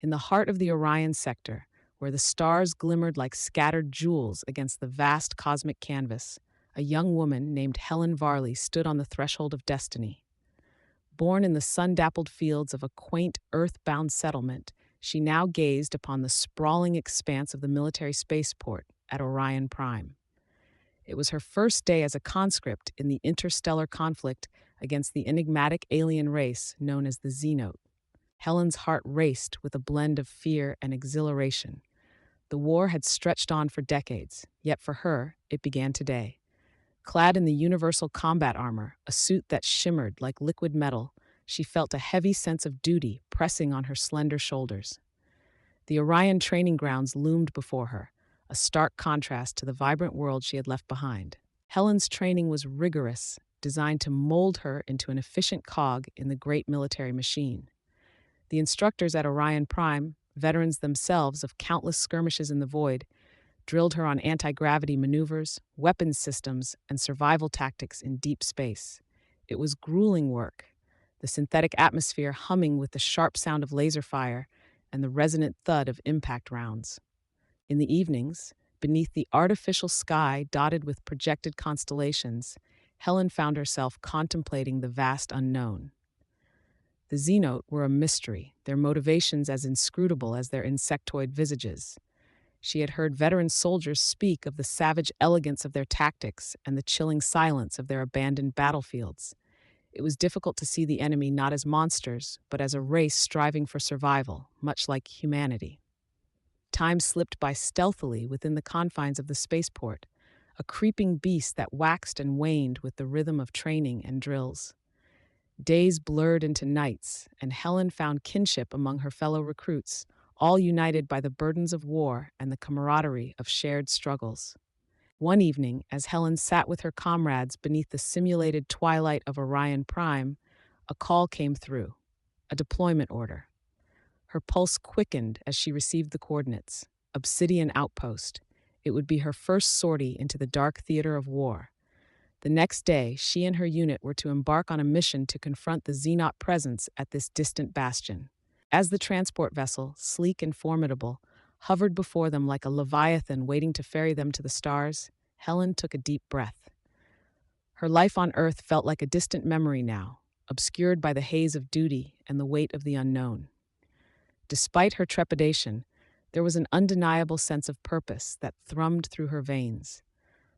In the heart of the Orion sector, where the stars glimmered like scattered jewels against the vast cosmic canvas, a young woman named Helen Varley stood on the threshold of destiny. Born in the sun-dappled fields of a quaint, earth-bound settlement, she now gazed upon the sprawling expanse of the military spaceport at Orion Prime. It was her first day as a conscript in the interstellar conflict against the enigmatic alien race known as the Xenot. Helen's heart raced with a blend of fear and exhilaration. The war had stretched on for decades, yet for her, it began today. Clad in the universal combat armor, a suit that shimmered like liquid metal, she felt a heavy sense of duty pressing on her slender shoulders. The Orion training grounds loomed before her, a stark contrast to the vibrant world she had left behind. Helen's training was rigorous, designed to mold her into an efficient cog in the great military machine. The instructors at Orion Prime, veterans themselves of countless skirmishes in the void, drilled her on anti-gravity maneuvers, weapons systems, and survival tactics in deep space. It was grueling work, the synthetic atmosphere humming with the sharp sound of laser fire and the resonant thud of impact rounds. In the evenings, beneath the artificial sky dotted with projected constellations, Helen found herself contemplating the vast unknown. The Xenot were a mystery, their motivations as inscrutable as their insectoid visages. She had heard veteran soldiers speak of the savage elegance of their tactics and the chilling silence of their abandoned battlefields. It was difficult to see the enemy not as monsters, but as a race striving for survival, much like humanity. Time slipped by stealthily within the confines of the spaceport, a creeping beast that waxed and waned with the rhythm of training and drills. Days blurred into nights, and Helen found kinship among her fellow recruits, all united by the burdens of war and the camaraderie of shared struggles. One evening, as Helen sat with her comrades beneath the simulated twilight of Orion Prime, a call came through, a deployment order. Her pulse quickened as she received the coordinates. Obsidian Outpost. It would be her first sortie into the dark theater of war. The next day, she and her unit were to embark on a mission to confront the Xenot presence at this distant bastion. As the transport vessel, sleek and formidable, hovered before them like a leviathan waiting to ferry them to the stars, Helen took a deep breath. Her life on Earth felt like a distant memory now, obscured by the haze of duty and the weight of the unknown. Despite her trepidation, there was an undeniable sense of purpose that thrummed through her veins,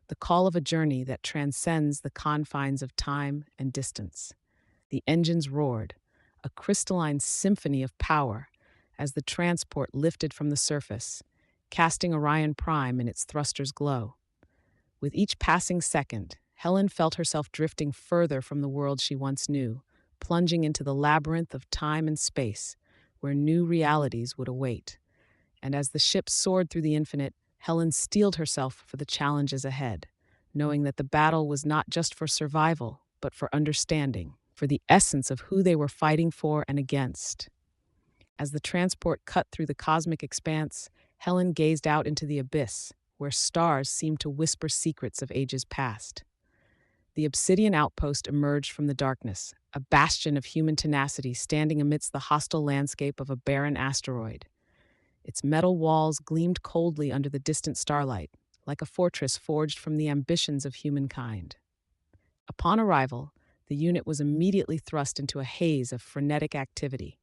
the call of a journey that transcends the confines of time and distance. The engines roared, a crystalline symphony of power, as the transport lifted from the surface, casting Orion Prime in its thruster's glow. With each passing second, Helen felt herself drifting further from the world she once knew, plunging into the labyrinth of time and space, where new realities would await. And as the ship soared through the infinite, Helen steeled herself for the challenges ahead, knowing that the battle was not just for survival, but for understanding, for the essence of who they were fighting for and against. As the transport cut through the cosmic expanse, Helen gazed out into the abyss, where stars seemed to whisper secrets of ages past. The Obsidian Outpost emerged from the darkness, a bastion of human tenacity standing amidst the hostile landscape of a barren asteroid. Its metal walls gleamed coldly under the distant starlight, like a fortress forged from the ambitions of humankind. Upon arrival, the unit was immediately thrust into a haze of frenetic activity.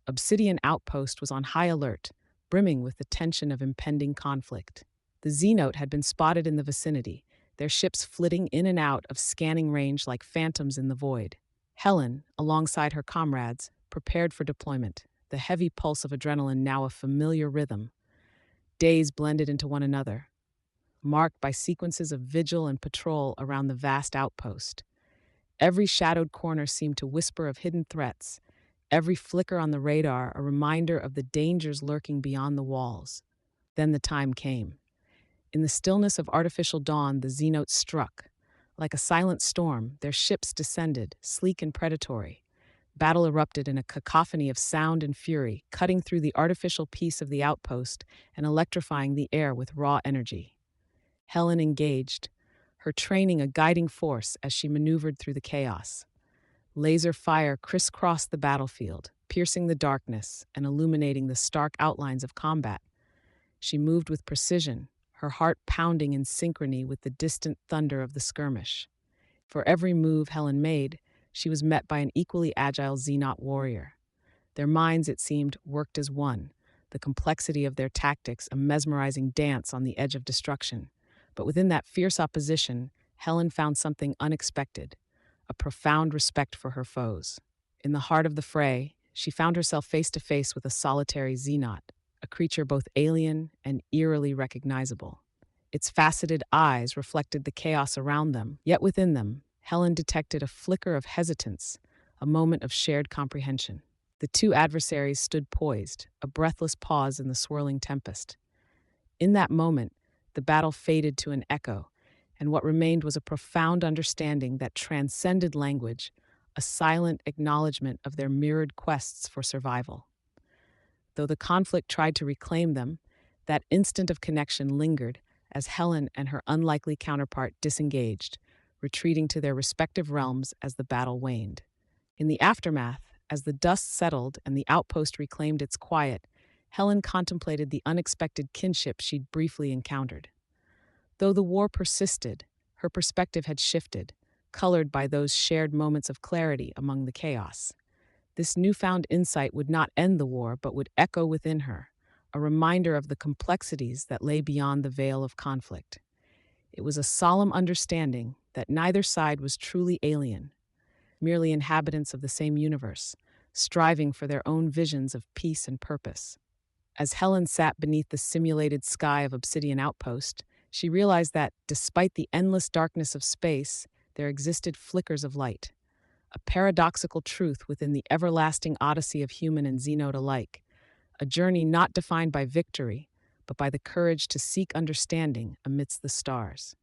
Obsidian Outpost was on high alert, brimming with the tension of impending conflict. The Xenot had been spotted in the vicinity, their ships flitting in and out of scanning range like phantoms in the void. Helen, alongside her comrades, prepared for deployment, the heavy pulse of adrenaline now a familiar rhythm. Days blended into one another, marked by sequences of vigil and patrol around the vast outpost. Every shadowed corner seemed to whisper of hidden threats, every flicker on the radar a reminder of the dangers lurking beyond the walls. Then the time came. In the stillness of artificial dawn, the Xenot struck. Like a silent storm, their ships descended, sleek and predatory. Battle erupted in a cacophony of sound and fury, cutting through the artificial peace of the outpost and electrifying the air with raw energy. Helen engaged, her training a guiding force as she maneuvered through the chaos. Laser fire crisscrossed the battlefield, piercing the darkness and illuminating the stark outlines of combat. She moved with precision, her heart pounding in synchrony with the distant thunder of the skirmish. For every move Helen made, she was met by an equally agile Xenot warrior. Their minds, it seemed, worked as one, the complexity of their tactics a mesmerizing dance on the edge of destruction. But within that fierce opposition, Helen found something unexpected, a profound respect for her foes. In the heart of the fray, she found herself face to face with a solitary Xenot, a creature both alien and eerily recognizable. Its faceted eyes reflected the chaos around them, yet within them, Helen detected a flicker of hesitance, a moment of shared comprehension. The two adversaries stood poised, a breathless pause in the swirling tempest. In that moment, the battle faded to an echo, and what remained was a profound understanding that transcended language, a silent acknowledgement of their mirrored quests for survival. Though the conflict tried to reclaim them, that instant of connection lingered as Helen and her unlikely counterpart disengaged, retreating to their respective realms as the battle waned. In the aftermath, as the dust settled and the outpost reclaimed its quiet, Helen contemplated the unexpected kinship she'd briefly encountered. Though the war persisted, her perspective had shifted, colored by those shared moments of clarity among the chaos. This newfound insight would not end the war, but would echo within her, a reminder of the complexities that lay beyond the veil of conflict. It was a solemn understanding that neither side was truly alien, merely inhabitants of the same universe, striving for their own visions of peace and purpose. As Helen sat beneath the simulated sky of Obsidian Outpost, she realized that, despite the endless darkness of space, there existed flickers of light, a paradoxical truth within the everlasting odyssey of human and Xenot alike, a journey not defined by victory, but by the courage to seek understanding amidst the stars.